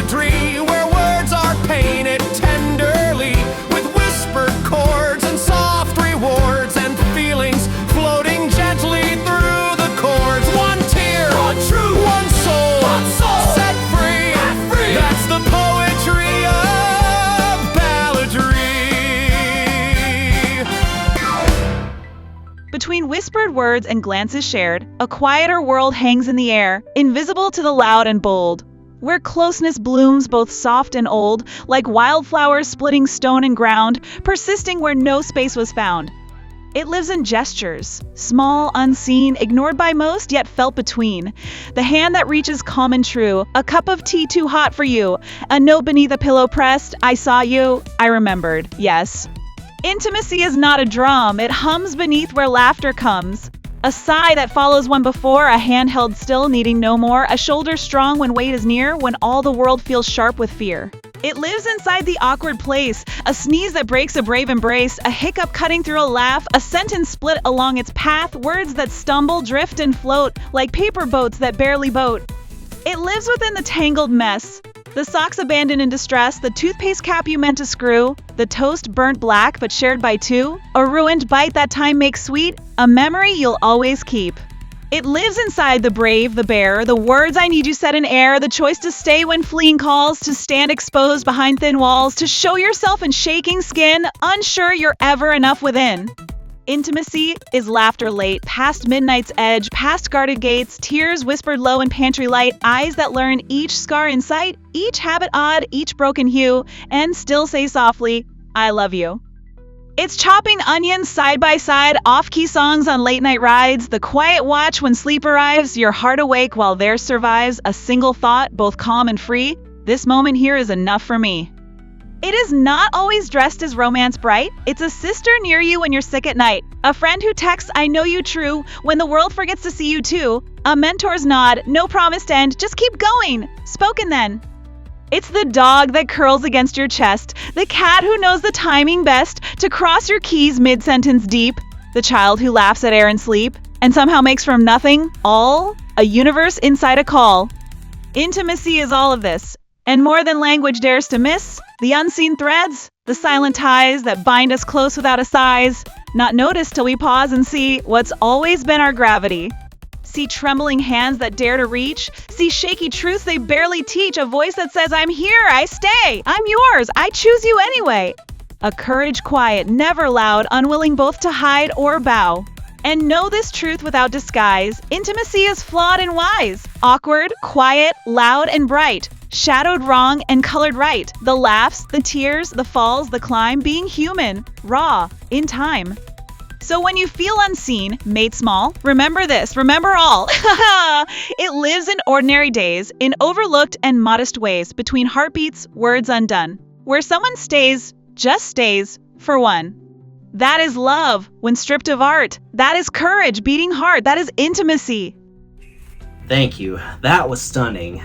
poetry where words are painted tenderly with whispered chords and soft rewards and feelings floating gently through the chords. One tear, one truth, one soul set free. That's the poetry of balladry. Between whispered words and glances shared, a quieter world hangs in the air, invisible to the loud and bold, where closeness blooms both soft and old, like wildflowers splitting stone and ground, persisting where no space was found. It lives in gestures, small, unseen, ignored by most, yet felt between. The hand that reaches calm and true, a cup of tea too hot for you, a note beneath a pillow pressed, I saw you, I remembered, yes. Intimacy is not a drum, it hums beneath where laughter comes. A sigh that follows one before, a hand held still, needing no more, a shoulder strong when weight is near, when all the world feels sharp with fear. It lives inside the awkward place, a sneeze that breaks a brave embrace, a hiccup cutting through a laugh, a sentence split along its path, words that stumble, drift, and float, like paper boats that barely boat. It lives within the tangled mess, the socks abandoned in distress, the toothpaste cap you meant to screw, the toast burnt black but shared by two, a ruined bite that time makes sweet, a memory you'll always keep. It lives inside the brave, the bare, the words I need you set in air, the choice to stay when fleeing calls, to stand exposed behind thin walls, to show yourself in shaking skin, unsure you're ever enough within. Intimacy is laughter late, past midnight's edge, past guarded gates, tears whispered low in pantry light, eyes that learn each scar in sight, each habit odd, each broken hue, and still say softly, I love you. It's chopping onions side by side, off-key songs on late-night rides, the quiet watch when sleep arrives, your heart awake while theirs survives, a single thought, both calm and free, this moment here is enough for me. It is not always dressed as romance bright. It's a sister near you when you're sick at night. A friend who texts, I know you true, when the world forgets to see you too. A mentor's nod, no promised end, just keep going. Spoken then. It's the dog that curls against your chest, the cat who knows the timing best to cross your keys mid-sentence deep, the child who laughs at air and sleep, and somehow makes from nothing, all, a universe inside a call. Intimacy is all of this, and more than language dares to miss, the unseen threads, the silent ties that bind us close without a size, not noticed till we pause and see what's always been our gravity. See trembling hands that dare to reach, see shaky truths they barely teach, a voice that says, I'm here, I stay, I'm yours, I choose you anyway. A courage quiet, never loud, unwilling both to hide or bow. And know this truth without disguise, intimacy is flawed and wise, awkward, quiet, loud and bright, shadowed wrong and colored right, the laughs, the tears, the falls, the climb, being human, raw, in time. So when you feel unseen, made small, remember this, remember all. It lives in ordinary days, in overlooked and modest ways, between heartbeats, words undone, where someone stays, just stays, for one. That is love, when stripped of art. That is courage, beating heart. That is intimacy. Thank you. That was stunning.